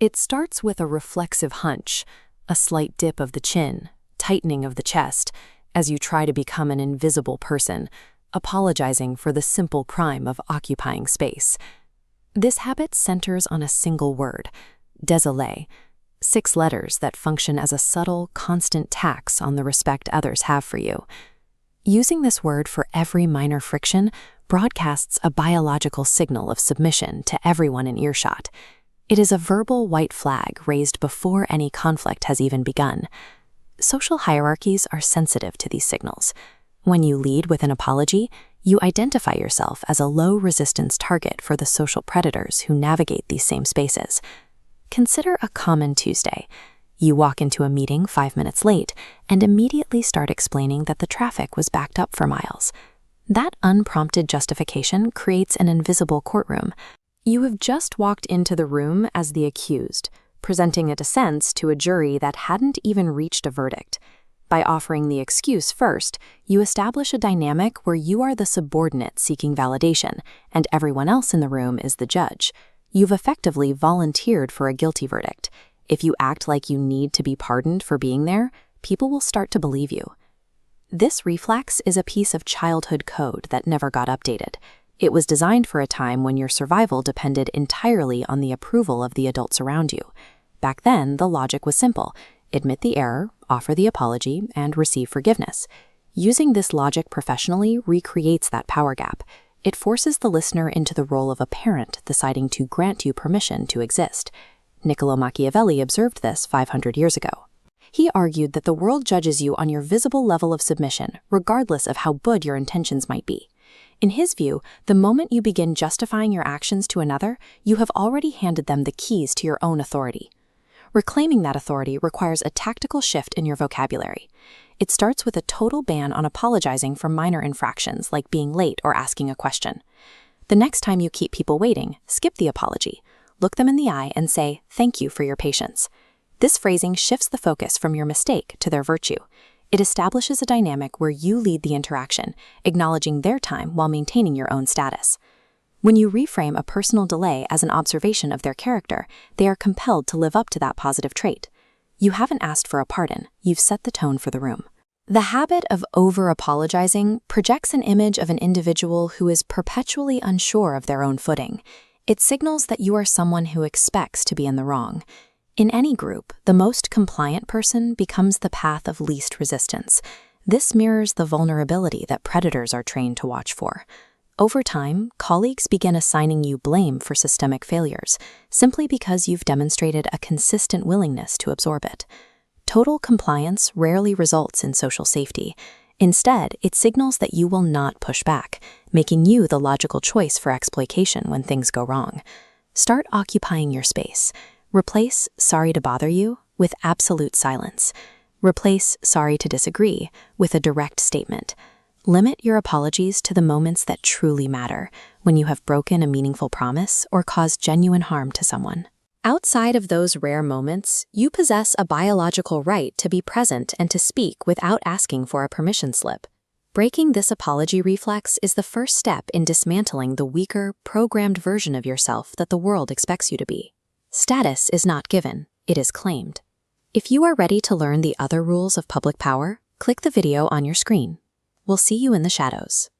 It starts with a reflexive hunch, a slight dip of the chin, tightening of the chest, as you try to become an invisible person, apologizing for the simple crime of occupying space. This habit centers on a single word, désolé, 6 letters that function as a subtle, constant tax on the respect others have for you. Using this word for every minor friction broadcasts a biological signal of submission to everyone in earshot. It is a verbal white flag raised before any conflict has even begun. Social hierarchies are sensitive to these signals. When you lead with an apology, you identify yourself as a low-resistance target for the social predators who navigate these same spaces. Consider a common Tuesday. You walk into a meeting 5 minutes late and immediately start explaining that the traffic was backed up for miles. That unprompted justification creates an invisible courtroom. You have just walked into the room as the accused, presenting a defense to a jury that hadn't even reached a verdict. By offering the excuse first, you establish a dynamic where you are the subordinate seeking validation, and everyone else in the room is the judge. You've effectively volunteered for a guilty verdict. If you act like you need to be pardoned for being there, people will start to believe you. This reflex is a piece of childhood code that never got updated. It was designed for a time when your survival depended entirely on the approval of the adults around you. Back then, the logic was simple: admit the error, offer the apology, and receive forgiveness. Using this logic professionally recreates that power gap. It forces the listener into the role of a parent deciding to grant you permission to exist. Niccolo Machiavelli observed this 500 years ago. He argued that the world judges you on your visible level of submission, regardless of how good your intentions might be. In his view, the moment you begin justifying your actions to another, you have already handed them the keys to your own authority. Reclaiming that authority requires a tactical shift in your vocabulary. It starts with a total ban on apologizing for minor infractions like being late or asking a question. The next time you keep people waiting, skip the apology. Look them in the eye and say, "Thank you for your patience." This phrasing shifts the focus from your mistake to their virtue. It establishes a dynamic where you lead the interaction, acknowledging their time while maintaining your own status. When you reframe a personal delay as an observation of their character, they are compelled to live up to that positive trait. You haven't asked for a pardon, you've set the tone for the room. The habit of over-apologizing projects an image of an individual who is perpetually unsure of their own footing. It signals that you are someone who expects to be in the wrong. In any group, the most compliant person becomes the path of least resistance. This mirrors the vulnerability that predators are trained to watch for. Over time, colleagues begin assigning you blame for systemic failures, simply because you've demonstrated a consistent willingness to absorb it. Total compliance rarely results in social safety. Instead, it signals that you will not push back, making you the logical choice for exploitation when things go wrong. Start occupying your space. Replace "sorry to bother you" with absolute silence. Replace "sorry to disagree" with a direct statement. Limit your apologies to the moments that truly matter, when you have broken a meaningful promise or caused genuine harm to someone. Outside of those rare moments, you possess a biological right to be present and to speak without asking for a permission slip. Breaking this apology reflex is the first step in dismantling the weaker, programmed version of yourself that the world expects you to be. Status is not given, it is claimed. If you are ready to learn the other rules of public power, click the video on your screen. We'll see you in the shadows.